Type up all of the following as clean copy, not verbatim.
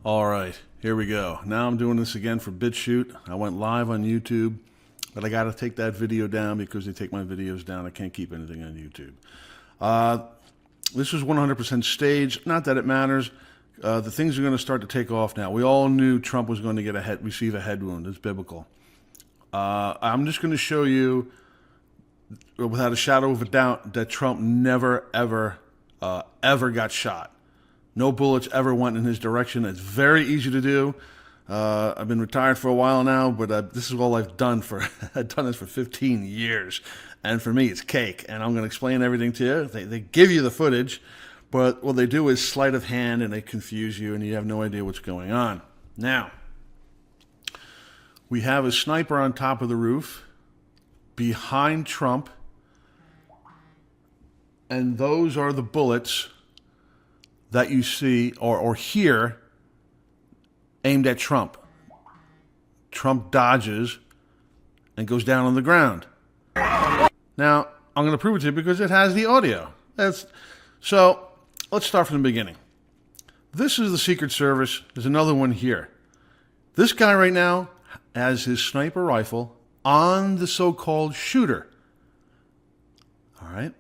All right, here we go. Now I'm doing this again for BitChute. I went live on YouTube, but I got to take that video down because they take my videos down. I can't keep anything on YouTube. This was 100% staged. Not that it matters. The things are going to start to take off now. We all knew Trump was going to receive a head wound. It's biblical. I'm just going to show you, without a shadow of a doubt, that Trump never, ever got shot. No bullets ever went in his direction. It's very easy to do. I've been retired for a while now, but this is all I've done I've done this for 15 years. And for me, it's cake. And I'm going to explain everything to you. They give you the footage, but what they do is sleight of hand, and they confuse you, and you have no idea what's going on. Now, we have a sniper on top of the roof behind Trump, and those are the bullets that you see or hear aimed at Trump. Trump dodges and goes down on the ground. Now, I'm going to prove it to you because it has the audio. So, let's start from the beginning. This is the Secret Service. There's another one here. This guy right now has his sniper rifle on the so-called shooter. All right?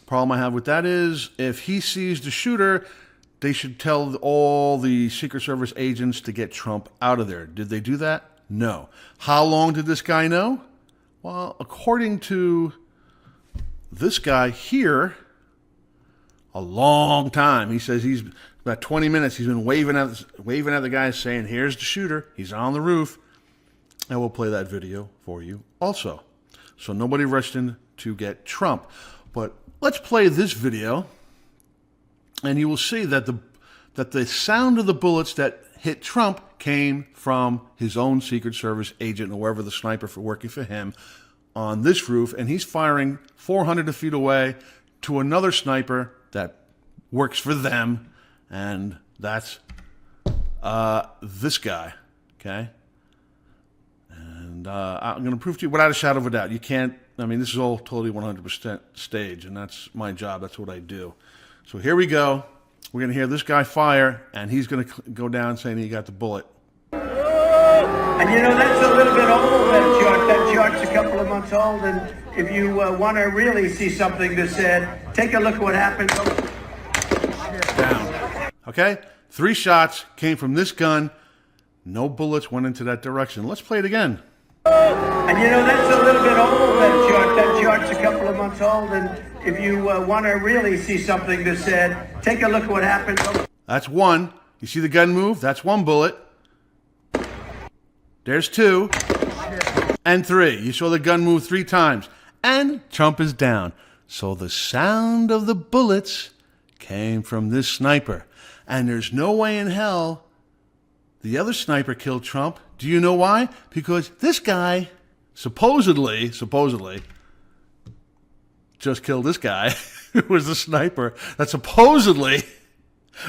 Problem I have with that is, if he sees the shooter, they should tell all the Secret Service agents to get Trump out of there. Did they do that? No. How long did this guy know? Well, according to this guy here, a long time. He says he's about 20 minutes. He's been waving at the guy, saying, "Here's the shooter. He's on the roof." And we'll play that video for you also. So nobody rushed in to get Trump. But let's play this video, and you will see that the sound of the bullets that hit Trump came from his own Secret Service agent, or whoever the sniper for working for him, on this roof, and he's firing 400 feet away to another sniper that works for them, and that's this guy, okay? And I'm going to prove to you without a shadow of a doubt. You can't, I mean, this is all totally 100% stage, and that's my job. That's what I do. So here we go. We're going to hear this guy fire, and he's going to go down saying he got the bullet. And you know, that's a little bit old, that chart. That chart's a couple of months old, and if you want to really see something that's said, take a look at what happened. Down. Okay? 3 shots came from this gun. No bullets went into that direction. Let's play it again. And you know, that's a little bit old, that chart. That chart's a couple of months old, and if you want to really see something that's said, take a look at what happened. That's 1. You see the gun move? That's 1 bullet. There's 2. And 3. You saw the gun move 3 times. And Trump is down. So the sound of the bullets came from this sniper. And there's no way in hell the other sniper killed Trump. Do you know why? Because this guy supposedly just killed this guy who was the sniper that supposedly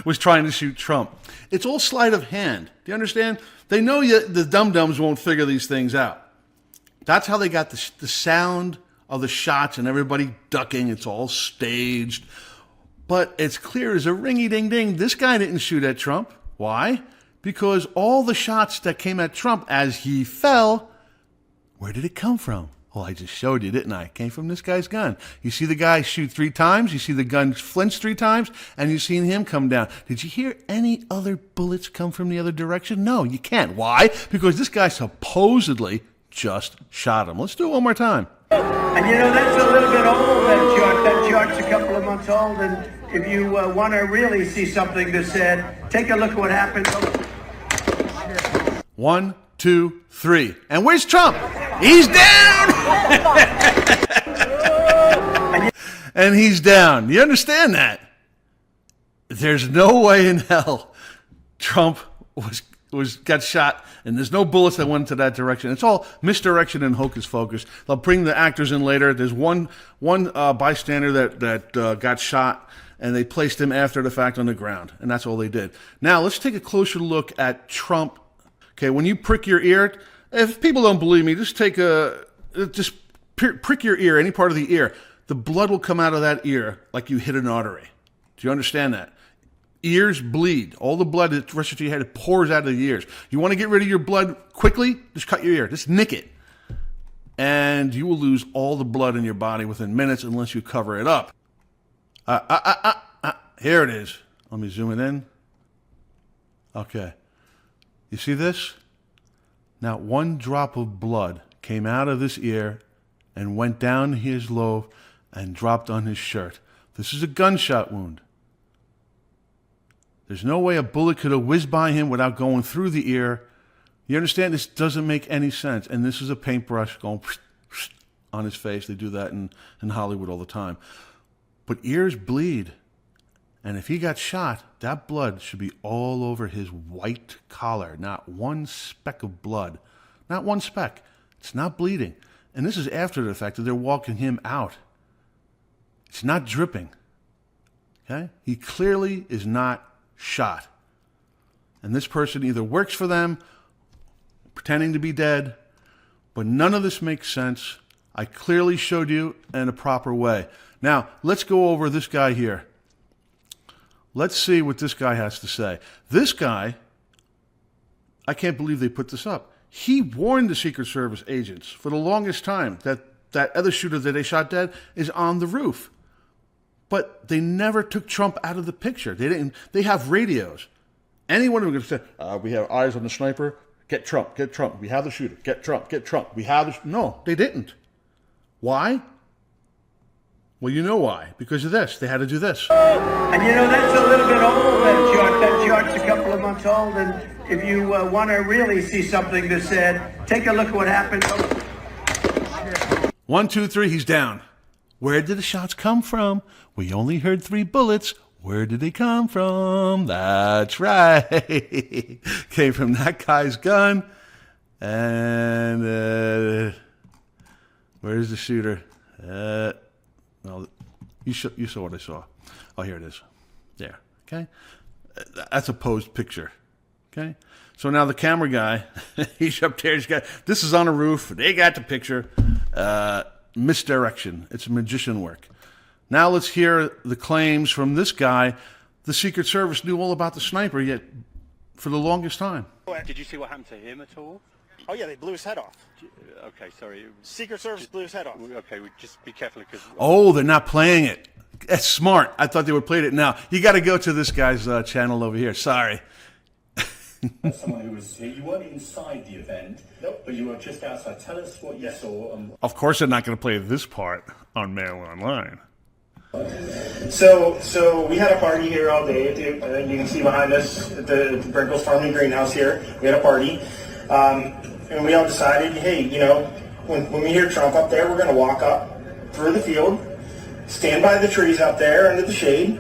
was trying to shoot Trump. It's all sleight of hand. Do you understand? They know the dum-dums won't figure these things out. That's how they got the sound of the shots and everybody ducking. It's all staged. But it's clear as a ringy-ding-ding, this guy didn't shoot at Trump. Why? Because all the shots that came at Trump as he fell, where did it come from? Well, I just showed you, didn't I? It came from this guy's gun. You see the guy shoot 3 times, you see the gun flinch 3 times, and you've seen him come down. Did you hear any other bullets come from the other direction? No, you can't. Why? Because this guy supposedly just shot him. Let's do it one more time. And you know, that's a little bit old, that chart. That chart's a couple of months old, and if you want to really see something that's said, take a look at what happened. 1, 2, 3. And where's Trump? He's down! And he's down. You understand that? There's no way in hell Trump got shot, and there's no bullets that went into that direction. It's all misdirection and hocus pocus. They'll bring the actors in later. There's one bystander that got shot, and they placed him after the fact on the ground, and that's all they did. Now let's take a closer look at Trump. Okay, when you prick your ear, if people don't believe me, just prick your ear, any part of the ear. The blood will come out of that ear like you hit an artery. Do you understand that? Ears bleed. All the blood that rushes to your head, it pours out of the ears. You want to get rid of your blood quickly? Just cut your ear. Just nick it. And you will lose all the blood in your body within minutes unless you cover it up. Here it is. Let me zoom it in. Okay. You see this? Now, one drop of blood came out of this ear and went down his lobe and dropped on his shirt. This is a gunshot wound. There's no way a bullet could have whizzed by him without going through the ear. You understand? This doesn't make any sense. And this is a paintbrush going on his face. They do that in Hollywood all the time. But ears bleed. And if he got shot, that blood should be all over his white collar. Not one speck of blood. Not one speck. It's not bleeding. And this is after the fact that they're walking him out. It's not dripping. Okay? He clearly is not shot. And this person either works for them, pretending to be dead, but none of this makes sense. I clearly showed you in a proper way. Now, let's go over this guy here. Let's see what this guy has to say. This guy, I can't believe they put this up. He warned the Secret Service agents for the longest time that that other shooter that they shot dead is on the roof. But they never took Trump out of the picture. They didn't. They have radios. Any one of them could say, we have eyes on the sniper. Get Trump. Get Trump. We have the shooter. Get Trump. Get Trump. We have the... No, they didn't. Why? Well, you know why. Because of this. They had to do this. And you know, that's a little bit old, that chart. That chart's a couple of months old. And if you want to really see something that said, take a look at what happened. 1, 2, 3, he's down. Where did the shots come from? We only heard 3 bullets. Where did they come from? That's right. Came from that guy's gun. And where's the shooter? Well, you saw what I saw. Oh, here it is. There. Okay? That's a posed picture. Okay? So now the camera guy, he's up there. This is on a roof. They got the picture. Misdirection. It's magician work. Now let's hear the claims from this guy. The Secret Service knew all about the sniper yet for the longest time. Did you see what happened to him at all? Oh yeah, they blew his head off. Okay, sorry. Secret Service blew his head off. Okay, just be careful because... Oh, they're not playing it. That's smart. I thought they would play it now. You got to go to this guy's channel over here. Sorry. As someone who was here, you weren't inside the event, nope, but you were just outside. Tell us what you saw. Of course, they're not going to play this part on Mail Online. So we had a party here all day. You can see behind us at the Brinkles Farming Greenhouse here. We had a party, and we all decided, hey, you know, when we hear Trump up there, we're going to walk up through the field, stand by the trees out there under the shade,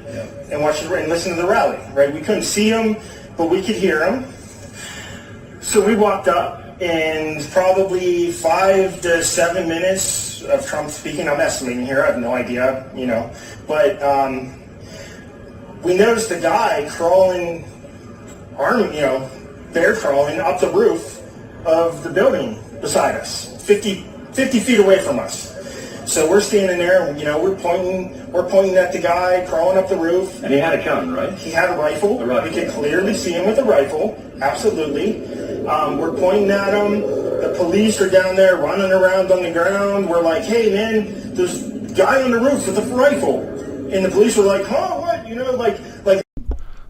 and watch and listen to the rally. Right? We couldn't see him, but we could hear him. So we walked up, and probably 5 to 7 minutes of Trump speaking. I'm estimating here. I have no idea, you know. But we noticed a guy crawling, bear crawling up the roof of the building beside us, 50 feet away from us. So we're standing there, and, you know, we're pointing at the guy crawling up the roof. And he had a gun, right? He had a rifle. We could clearly see him with a rifle. Absolutely. We're pointing at him. The police are down there running around on the ground. We're like, hey, man, there's a guy on the roof with a rifle. And the police were like, huh, what? You know, like.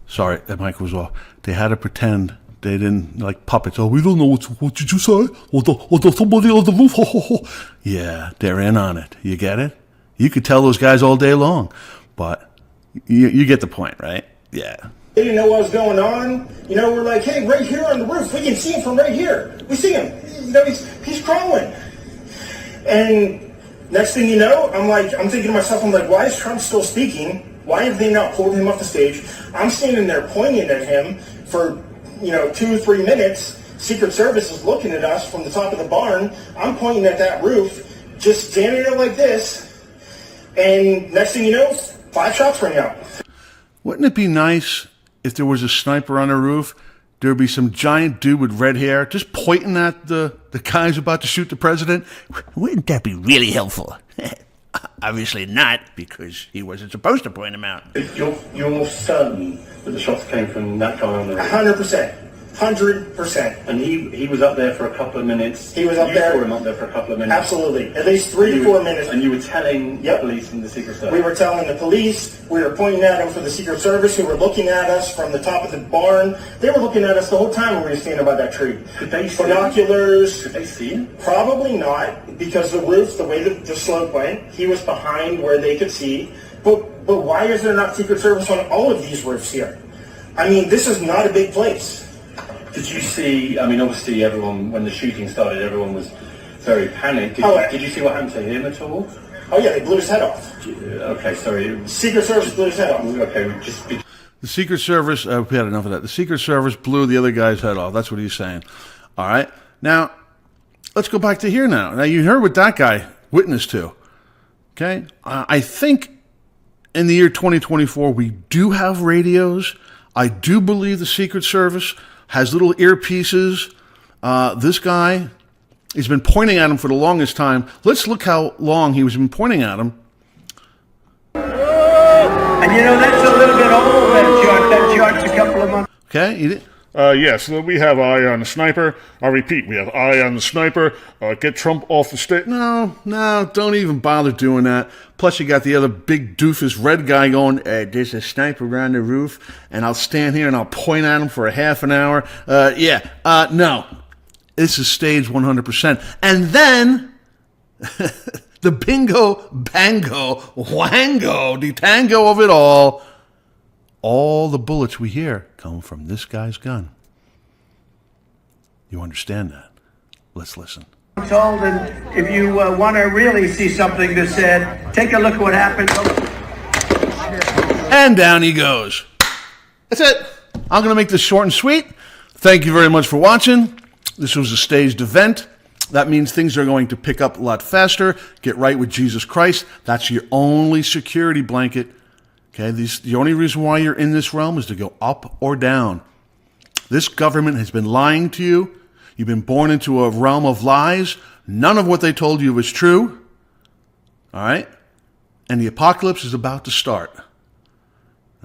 Sorry, that mic was off. They had to pretend they didn't, like puppets. Oh, we don't know what did you say? Or somebody on the roof. Yeah, they're in on it. You get it? You could tell those guys all day long. But you get the point, right? Yeah. They didn't know what was going on. You know, we're like, hey, right here on the roof, we can see him from right here. We see him. You know, he's crawling. And next thing you know, I'm thinking to myself, why is Trump still speaking? Why have they not pulled him off the stage? I'm standing there pointing at him for, 2 or 3 minutes. Secret Service is looking at us from the top of the barn. I'm pointing at that roof, just standing there like this. And next thing you know, 5 shots ring out. Wouldn't it be nice if there was a sniper on the roof? There'd be some giant dude with red hair just pointing at the guys about to shoot the president. Wouldn't that be really helpful? Obviously not, because he wasn't supposed to point them out. You're certain that the shots came from that guy on the roof? 100%. 100%. And he was up there for a couple of minutes. He was up there. You saw him up there for a couple of minutes. Absolutely. At least 3 to 4 minutes. And you were telling Yep. the police and the Secret Service? We were telling the police, we were pointing at them for the Secret Service, who were looking at us from the top of the barn. They were looking at us the whole time when we were standing by that tree. Could they see Binoculars. Could they see him? Probably not, because the roof, the way the slope went, he was behind where they could see. But why is there not Secret Service on all of these roofs here? I mean, this is not a big place. Did you see, I mean, obviously everyone, when the shooting started, everyone was very panicked. Did you see what happened to him at all? Oh yeah, they blew his head off. Okay, sorry. Secret Service blew his head off. Okay, The Secret Service, we had enough of that. The Secret Service blew the other guy's head off. That's what he's saying. All right. Now, let's go back to here now. Now, you heard what that guy witnessed to. Okay. I think in the year 2024, we do have radios. I do believe the Secret Service has little earpieces. This guy, he's been pointing at him for the longest time. Let's look how long he was been pointing at him. And you know, that's a little bit old, that chart's a couple of months. Okay, he did. Yes, we have eye on the sniper. I repeat, we have eye on the sniper. Get Trump off the stage. No, don't even bother doing that. Plus, you got the other big doofus red guy going, there's a sniper on the roof, and I'll stand here and I'll point at him for a half an hour. No. This is staged 100%. And then, the bingo, bango, wango, the tango of it all the bullets we hear come from this guy's gun. You understand that? Let's listen. Old, and if you want to really see something that's said, take a look at what happened. And down he goes. That's it. I'm going to make this short and sweet. Thank you very much for watching. This was a staged event. That means things are going to pick up a lot faster. Get right with Jesus Christ. That's your only security blanket. Okay, the only reason why you're in this realm is to go up or down. This government has been lying to you. You've been born into a realm of lies. None of what they told you was true. All right? And the apocalypse is about to start.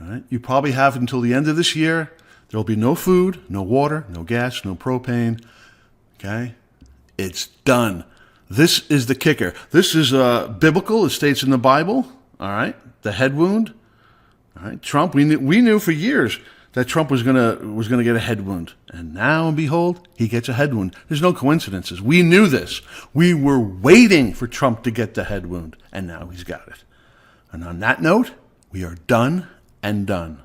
All right? You probably have until the end of this year. There will be no food, no water, no gas, no propane. Okay? It's done. This is the kicker. This is biblical. It states in the Bible. All right? The head wound. All right, Trump. We knew for years that Trump was gonna get a head wound, and now and behold, he gets a head wound. There's no coincidences. We knew this. We were waiting for Trump to get the head wound, and now he's got it. And on that note, we are done and done.